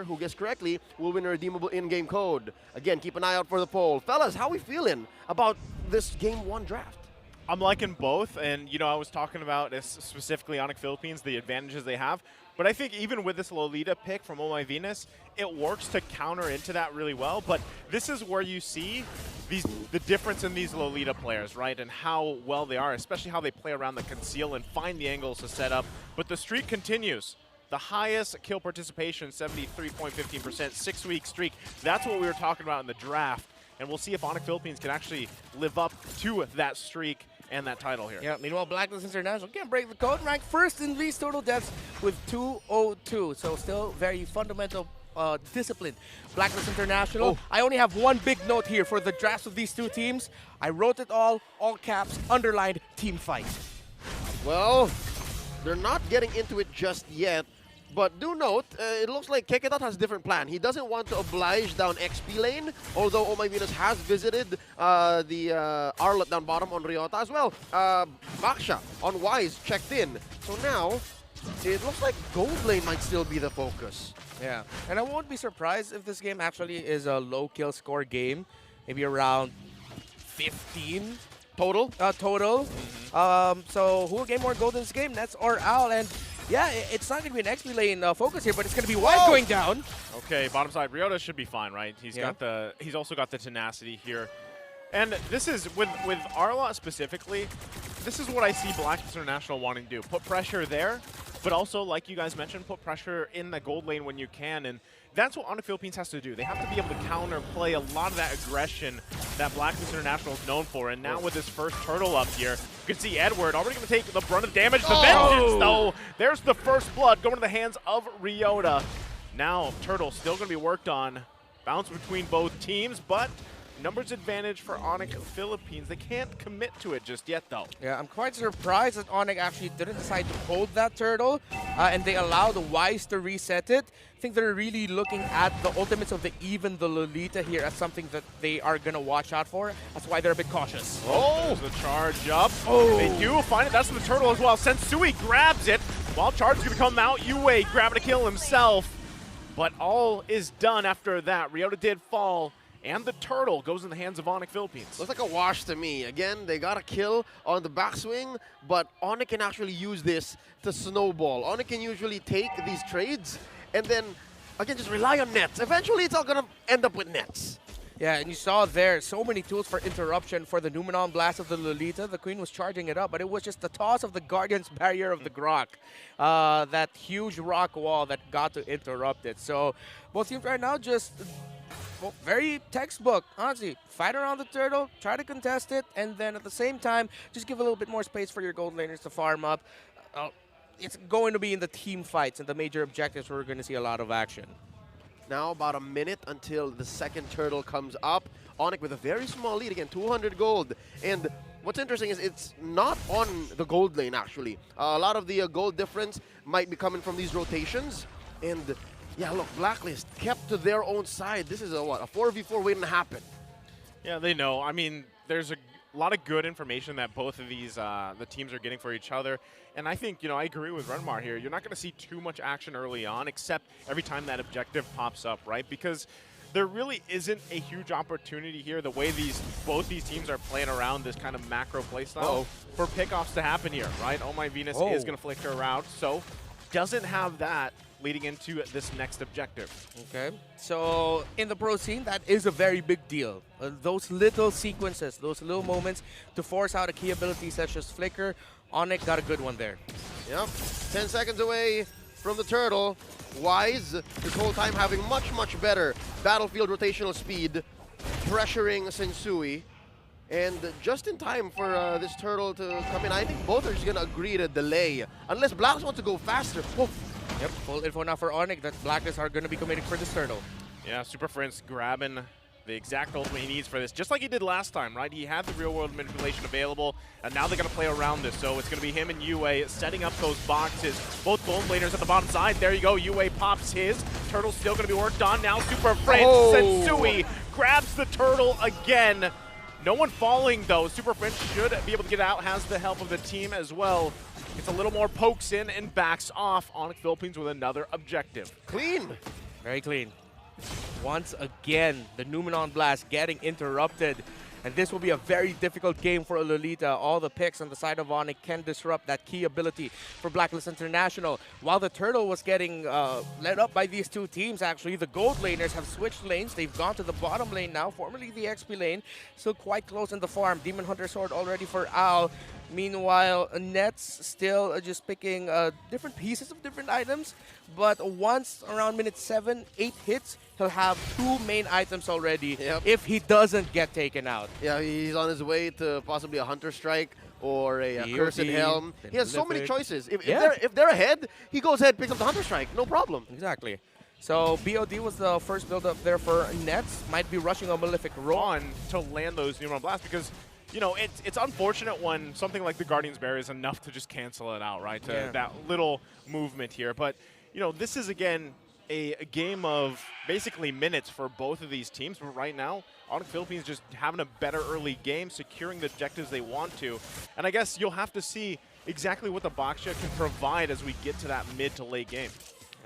who guessed correctly will win a redeemable in-game code. Again, keep an eye out for the poll. Fellas, how are we feeling about this Game 1 draft? I'm liking both, and I was talking about specifically Onic Philippines, the advantages they have. But I think even with this Lolita pick from Oh My Venus, it works to counter into that really well. But this is where you see the difference in these Lolita players, right? And how well they are, especially how they play around the conceal and find the angles to set up. But the streak continues. The highest kill participation, 73.15%, 6-week streak. That's what we were talking about in the draft. And we'll see if Onic Philippines can actually live up to that streak and that title here. Yeah, meanwhile, Blacklist International can't break the code, ranked first in least total deaths with 202. So still very fundamental discipline. Blacklist International. Oh. I only have one big note here for the drafts of these two teams. I wrote it all caps, underlined, team fight. Well, they're not getting into it just yet. But do note, it looks like Keketat has a different plan. He doesn't want to oblige down XP lane, although Oh My Venus has visited the Arlot down bottom on Ryota as well. Baksha on Wise checked in. So now, it looks like gold lane might still be the focus. Yeah, and I won't be surprised if this game actually is a low kill score game, maybe around 15 Total? Total. So who will get more gold in this game, Nets or Al? And yeah, it's not going to be an XP lane focus here, but it's going to be Wise going down. Okay, bottom side, Ryota should be fine, right? He's also got the tenacity here. And this is, with Arlot specifically, this is what I see Blacklist International wanting to do. Put pressure there, but also, like you guys mentioned, put pressure in the gold lane when you can. And that's what Onic Philippines has to do. They have to be able to counterplay a lot of that aggression that Blacklist International is known for. And now with this first turtle up here, you can see Edward already going to take the brunt of damage. The vengeance, though. There's the first blood going to the hands of Ryota. Now, Turtle still going to be worked on. Bounce between both teams, but numbers advantage for Onic Philippines. They can't commit to it just yet, though. Yeah, I'm quite surprised that Onic actually didn't decide to hold that turtle, and they allow the Wise to reset it. I think they're really looking at the ultimates of the Lolita here as something that they are going to watch out for. That's why they're a bit cautious. Oh, there's the charge up. Oh, they do find it. That's the turtle as well. Sensui grabs it while charge is going to come out. Yue grabbing a kill himself. But all is done after that. Ryota did fall. And the turtle goes in the hands of Onic Philippines. Looks like a wash to me. Again, they got a kill on the backswing, but Onic can actually use this to snowball. Onic can usually take these trades and then, again, just rely on nets. Eventually, it's all going to end up with nets. Yeah, and you saw there so many tools for interruption for the Numenon Blast of the Lolita. The Queen was charging it up, but it was just the toss of the Guardian's Barrier of the Grok. That huge rock wall that got to interrupt it. So both teams right now just... well, very textbook, honestly. Fight around the turtle, try to contest it, and then at the same time, just give a little bit more space for your gold laners to farm up. It's going to be in the team fights and the major objectives where we're going to see a lot of action. Now about a minute until the second turtle comes up. Onic with a very small lead, again, 200 gold. And what's interesting is it's not on the gold lane, actually. A lot of the gold difference might be coming from these rotations. And yeah, look, Blacklist kept to their own side. This is a 4v4 waiting to happen. Yeah, they know. I mean, there's a lot of good information that both of these the teams are getting for each other. And I think, I agree with Renmar here. You're not going to see too much action early on, except every time that objective pops up, right? Because there really isn't a huge opportunity here, the way both these teams are playing around this kind of macro playstyle for pickoffs to happen here, right? Oh My Venus is going to flicker around, so doesn't have that leading into this next objective. Okay, so in the pro scene, that is a very big deal. Those little sequences, those little moments to force out a key ability such as Flicker, Onic got a good one there. Yep, 10 seconds away from the turtle. Wise, this whole time having much, much better battlefield rotational speed, pressuring Sensui. And just in time for this turtle to come in, I think both are just going to agree to delay. Unless Blacks want to go faster. Whoa. Yep, full info now for Onic that Blacklist are going to be committing for this turtle. Yeah, Super Prince grabbing the exact ultimate he needs for this, just like he did last time, right? He had the real-world manipulation available, and now they're going to play around this. So it's going to be him and Yue setting up those boxes. Both gold laners at the bottom side. There you go. Yue pops his. Turtle's still going to be worked on now. Super Prince. Sensui grabs the turtle again. No one falling, though. Super Prince should be able to get out. Has the help of the team as well. Gets a little more pokes in and backs off. Onic Philippines with another objective. Clean. Very clean. Once again, the Numenon Blast getting interrupted. And this will be a very difficult game for Lolita. All the picks on the side of Onic can disrupt that key ability for Blacklist International. While the Turtle was getting led up by these two teams, actually, the Gold laners have switched lanes. They've gone to the bottom lane now, formerly the XP lane. Still quite close in the farm. Demon Hunter Sword already for Al. Meanwhile, Nets still just picking different pieces of different items. But once around minute 7, 8 hits, he'll have 2 main items already if he doesn't get taken out. Yeah, he's on his way to possibly a Hunter Strike or a Cursed Helm. He has so many choices. If they're ahead, he goes ahead, picks up the Hunter Strike. No problem. Exactly. So BOD was the first build-up there for Nets. Might be rushing a Malefic Roar to land those Numeron Blasts because, you know, it's unfortunate when something like the Guardian's Barrier is enough to just cancel it out, right? That little movement here. But, you know, this is, again, a game of basically minutes for both of these teams. But right now, Onic Philippines just having a better early game, securing the objectives they want to. And I guess you'll have to see exactly what the Boxia can provide as we get to that mid to late game.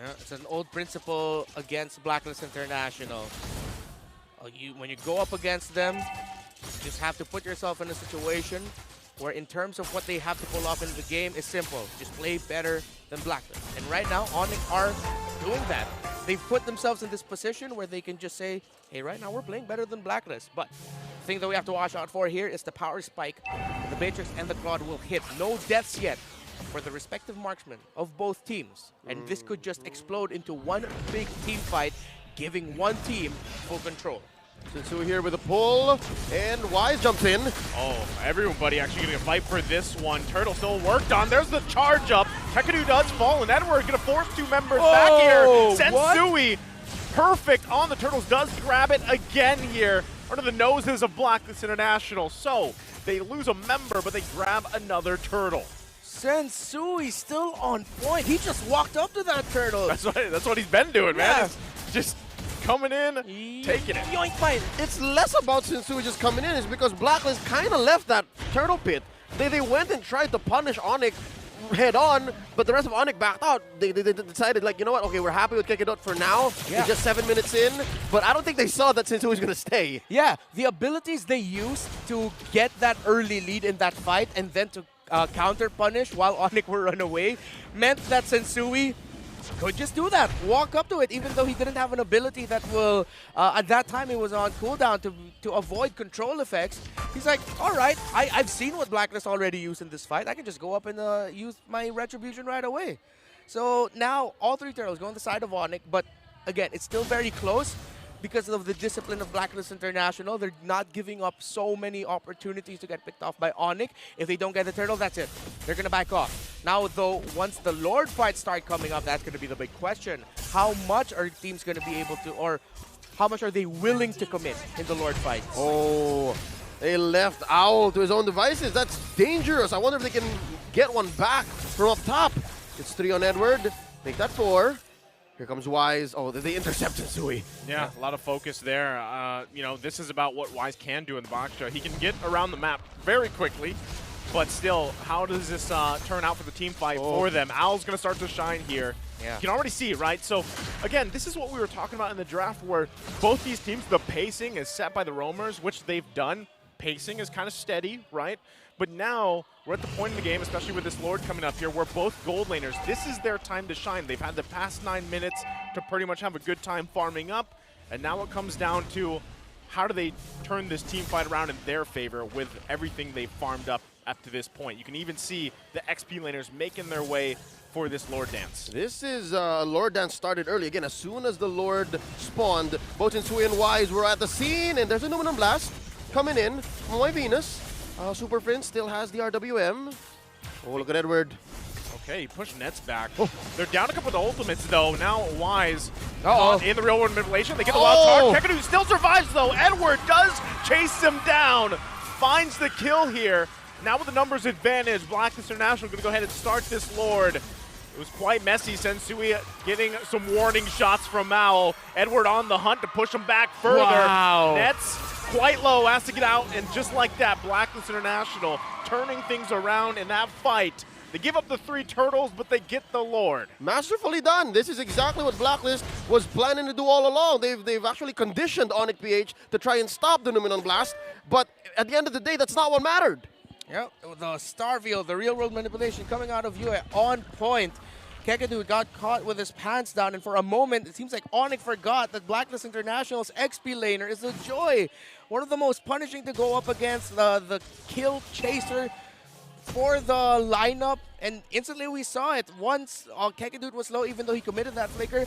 Yeah, it's an old principle against Blacklist International. When you go up against them, you just have to put yourself in a situation where in terms of what they have to pull off in the game is simple. Just play better than Blacklist. And right now, Onic are doing that. They've put themselves in this position where they can just say, hey, right now we're playing better than Blacklist. But the thing that we have to watch out for here is the power spike. The Matrix and the Claude will hit. No deaths yet for the respective marksmen of both teams. And this could just explode into one big team fight, giving one team full control. Sensui here with a pull, and Wise jumps in. Oh, everybody actually getting a fight for this one. Turtle still worked on. There's the charge up. Kakadu does fall, and Edward gonna force 2 members back here. Sensui, perfect on the Turtles, does grab it again here under the noses of Blacklist International. So they lose a member, but they grab another Turtle. Sensui still on point. He just walked up to that Turtle. That's what he's been doing, man. It's just coming in, taking it. Yoink fight. It's less about Sensui just coming in. It's because Blacklist kind of left that Turtle pit. They went and tried to punish Onic head on, but the rest of Onic backed out. They decided, like, you know what? Okay, we're happy with Kekidot for now. Yeah. It's just 7 minutes in, but I don't think they saw that Sensui was going to stay. Yeah, the abilities they used to get that early lead in that fight and then to counter punish while Onic were run away meant that Sensui could just do that, walk up to it, even though he didn't have an ability that will, at that time it was on cooldown to avoid control effects. He's like, all right, I've seen what Blacklist already used in this fight. I can just go up and use my Retribution right away. So now all 3 Turtles go on the side of Onic, but again, it's still very close because of the discipline of Blacklist International. They're not giving up so many opportunities to get picked off by Onic. If they don't get the Turtle, that's it. They're going to back off. Now, though, once the Lord fights start coming up, that's going to be the big question. How much are teams going to be able to, or how much are they willing to commit in the Lord fights? Oh, they left Owl to his own devices. That's dangerous. I wonder if they can get one back from up top. It's 3 on Edward. Make that 4. Here comes Wise. Oh, they intercept Sensui. Yeah, a lot of focus there. You know, this is about what Wise can do in the box show. He can get around the map very quickly, but still, how does this turn out for the team fight for them? Owl's going to start to shine here. Yeah. You can already see, right? So, again, this is what we were talking about in the draft where both these teams, the pacing is set by the roamers, which they've done. Pacing is kind of steady, right? But now we're at the point in the game, especially with this Lord coming up here, where both gold laners, this is their time to shine. They've had the past 9 minutes to pretty much have a good time farming up. And now it comes down to how do they turn this team fight around in their favor with everything they've farmed up to this point. You can even see the XP laners making their way for this Lord Dance. This is Lord Dance started early. Again, as soon as the Lord spawned, both Sensui and Wise were at the scene, and there's a Numenon Blast coming in from My Venus. Super Prince still has the RWM. Oh, look at Edward. Okay, he pushed Nets back. They're down a couple of the ultimates, though. Now Wise in the real world manipulation. They get the wild card. Kakadu still survives, though. Edward does chase him down. Finds the kill here. Now with the numbers advantage, Blacklist International going to go ahead and start this Lord. It was quite messy. Sensui getting some warning shots from Owl. Edward on the hunt to push him back further. Wow. Nets quite low, has to get out, and just like that, Blacklist International turning things around in that fight They give up the 3 turtles, but they get the Lord. Masterfully done. This is exactly what Blacklist was planning to do all along. They've actually conditioned Onic PH to try and stop the Numenon Blast, but at the end of the day, that's not what mattered. Yep, the Starfield, the real-world manipulation coming out of UA on point. Kekadu got caught with his pants down, and for a moment, it seems like Onic forgot that Blacklist International's XP laner is a Joy. One of the most punishing to go up against, the kill chaser for the lineup, and instantly we saw it. Once Kekadu was low, even though he committed that flicker,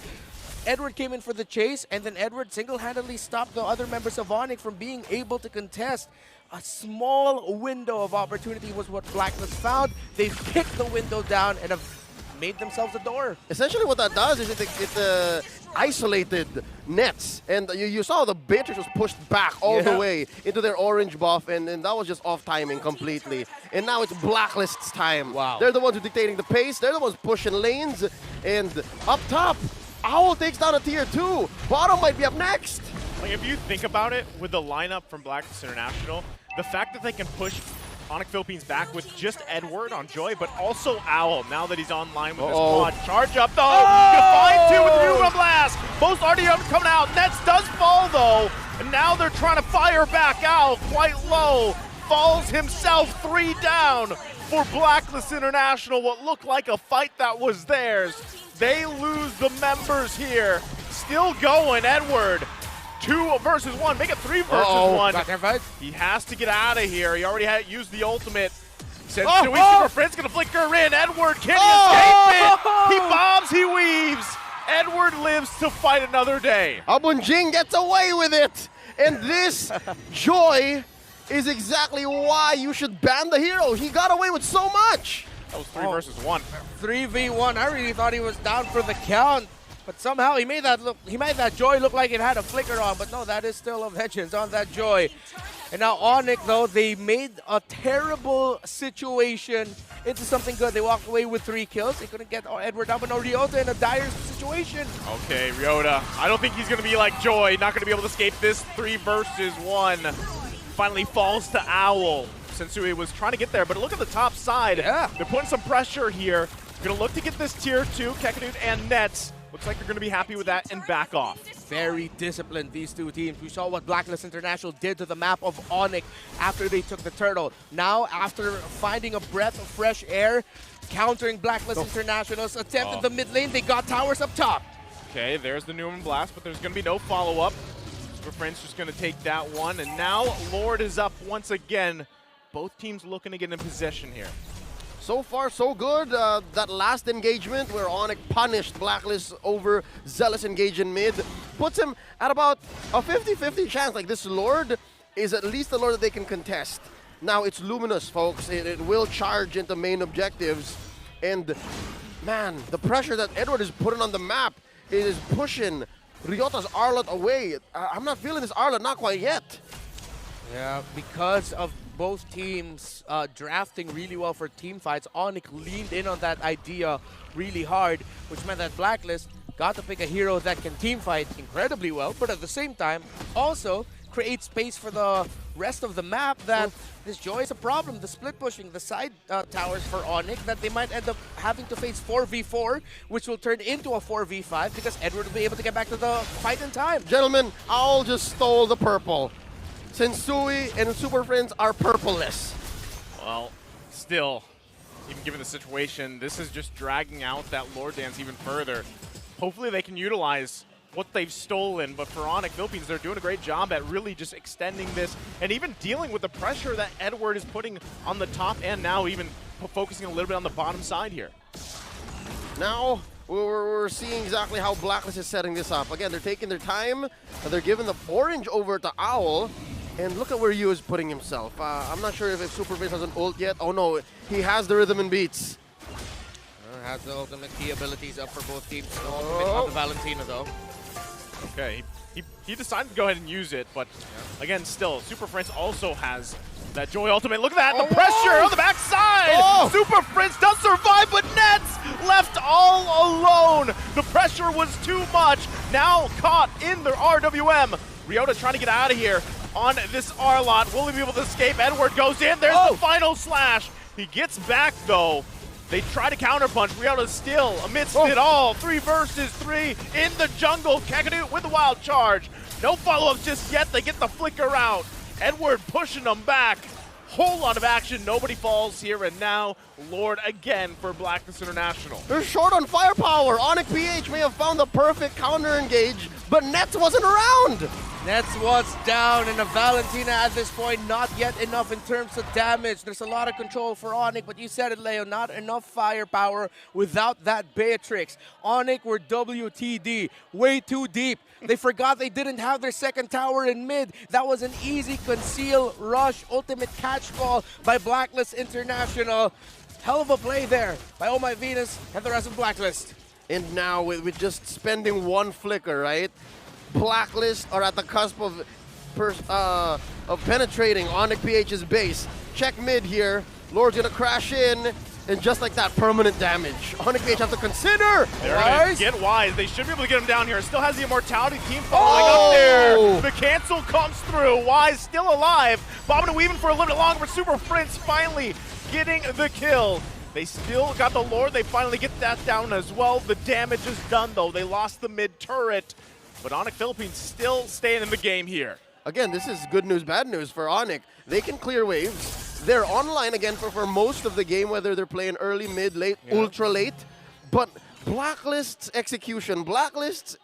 Edward came in for the chase, and then Edward single-handedly stopped the other members of Onic from being able to contest. A small window of opportunity was what Blacklist found. They've kicked the window down and have made themselves a door. Essentially what that does is it isolated nets, and you saw the Beatrix was pushed back all the way into their orange buff, and that was just off timing completely. And now it's Blacklist's time. Wow. They're the ones who are dictating the pace, they're the ones pushing lanes, and up top, Owl takes down a tier 2. Bottom might be up next. Like, if you think about it, with the lineup from Blacklist International, the fact that they can push Onic Philippines back with just Edward on Joy, but also Owl, now that he's online with his quad. Charge up, though. Defiant 2 with the Numenon Blast. Most RDM coming out. Nets does fall, though. And now they're trying to fire back out quite low. Falls himself 3 down for Blacklist International. What looked like a fight that was theirs. They lose the members here. Still going, Edward. 2 versus 1, make it 3 versus 1. He has to get out of here. He already had used the ultimate. Since Super Friend's gonna flicker in. Edward, can he escape it? He bombs, he weaves. Edward lives to fight another day. Abunjing gets away with it. And this Joy is exactly why you should ban the hero. He got away with so much. That was 3 versus 1. 3v1. I really thought he was down for the count. But somehow he made that Joy look like it had a flicker on, but no, that is still a vengeance on that Joy. And now Onic, though, they made a terrible situation into something good. They walked away with 3 kills. They couldn't get Edward down, but no, Ryota in a dire situation. Okay, Ryota. I don't think he's going to be like Joy, not going to be able to escape this 3 versus 1. Finally falls to Owl. Sensui was trying to get there, but look at the top side. Yeah. They're putting some pressure here. Going to look to get this tier 2, Kekadu and Nets. Looks like they're going to be happy with that and back off. Very disciplined, these 2 teams. We saw what Blacklist International did to the map of Onic after they took the turtle. Now, after finding a breath of fresh air, countering Blacklist International's attempt in the mid lane, they got towers up top. Okay, there's the Numenon Blast, but there's going to be no follow-up. Super Friends just going to take that one, and now Lord is up once again. Both teams looking to get in possession here. So far, so good. That last engagement where Onic punished Blacklist over Zealous engage in mid puts him at about a 50-50 chance. Like, this Lord is at least a Lord that they can contest. Now, it's Luminous, folks. It will charge into main objectives. And, man, the pressure that Edward is putting on the map is pushing Ryota's Arlot away. I'm not feeling this Arlot, not quite yet. Yeah, because of both teams drafting really well for team fights, Onic leaned in on that idea really hard, which meant that Blacklist got to pick a hero that can team fight incredibly well, but at the same time also create space for the rest of the map that this Joy is a problem. The split pushing, the side towers for Onic, that they might end up having to face 4v4, which will turn into a 4v5 because Edward will be able to get back to the fight in time. Gentlemen, Owl just stole the purple. Sensui and Super Friends are purpleless. Well, still, even given the situation, this is just dragging out that Lord Dance even further. Hopefully they can utilize what they've stolen, but for Onic Philippines, they're doing a great job at really just extending this and even dealing with the pressure that Edward is putting on the top and now even focusing a little bit on the bottom side here. Now, we're seeing exactly how Blacklist is setting this up. Again, they're taking their time. They're giving the orange over to Owl. And look at where Yu is putting himself. I'm not sure if Super Friends has an ult yet. Oh no, he has the rhythm and beats. Has the ultimate key abilities up for both teams. The ultimate on the Valentina though. Okay, he decided to go ahead and use it, but again, still, Super Friends also has that Joy ultimate. Look at that, the pressure on the backside! Super Friends does survive, but Nets left all alone. The pressure was too much. Now caught in their RWM. Ryota trying to get out of here on this Arlot. Will he be able to escape? Edward goes in. There's the final slash. He gets back, though. They try to counterpunch. Riota still amidst it all. 3 versus 3 in the jungle. Kakadu with the wild charge. No follow-ups just yet. They get the flicker out. Edward pushing them back. Whole lot of action. Nobody falls here. And now Lord again for Blacklist International. They're short on firepower. Onic PH may have found the perfect counter engage, but Nets wasn't around. Nets was down, and a Valentina at this point not yet enough in terms of damage. There's a lot of control for Onic, but you said it, Leo, not enough firepower without that Beatrix. Onic were WTD, way too deep. They forgot they didn't have their second tower in mid. That was an easy conceal, rush, ultimate catch call by Blacklist International. Hell of a play there by Oh My Venus and the rest of Blacklist. And now with just spending one flicker, right? Blacklist are at the cusp of penetrating Onic PH's base. Check mid here. Lord's gonna crash in, and just like that, permanent damage. Onic PH have to consider. They're gonna get Wise. They should be able to get him down here. Still has the Immortality team following up there. The cancel comes through. Wise still alive. Bobbing and weaving for a little bit longer, but Super Prince finally getting the kill. They still got the Lord. They finally get that down as well. The damage is done, though. They lost the mid turret. But Onic Philippines still staying in the game here. Again, this is good news, bad news for Onic. They can clear waves. They're online again for most of the game, whether they're playing early, mid, late, ultra late. But Blacklist's execution, Blacklist's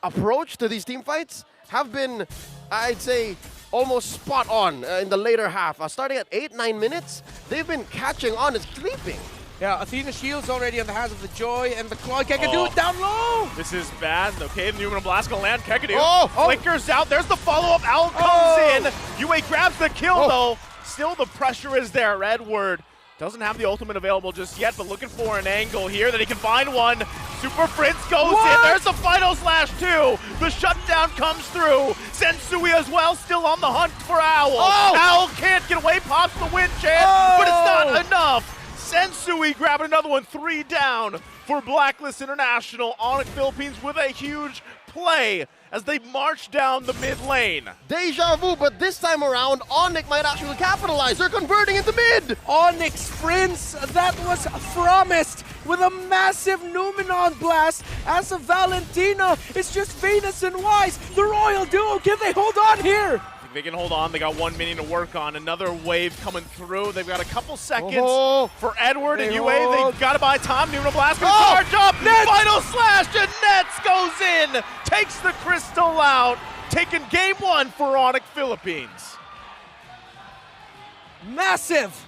approach to these team fights have been, I'd say, almost spot on in the later half. Starting at 8-9 minutes, they've been catching on and sleeping. Yeah, Athena Shield's already in the hands of the Joy and the Claw. Kakadu down low! This is bad. Okay, the Numenal Blast gonna land. Kakadu flickers out. There's the follow-up. Owl comes in. UA grabs the kill, though. Still, the pressure is there. Edward doesn't have the ultimate available just yet, but looking for an angle here that he can find one. Super Prince goes in. There's the final slash, too. The shutdown comes through. Sensui as well, still on the hunt for Owl. Owl can't get away, pops the win chance, but it's not enough. Sensui grabbing another one, 3 down for Blacklist International. Onic Philippines with a huge play as they march down the mid lane. Deja vu, but this time around, Onic might actually capitalize. They're converting into mid. Onic sprints, that was promised with a massive Numenon blast. As of Valentina, it's just Venus and Wise. The Royal Duo, can they hold on here? They can hold on. They got 1 minute to work on. Another wave coming through. They've got a couple seconds for Edward and UA. They've got to buy time. Numenal Blast can charge up. Final slash, and Nets goes in. Takes the crystal out. Taking game 1 for Onic Philippines. Massive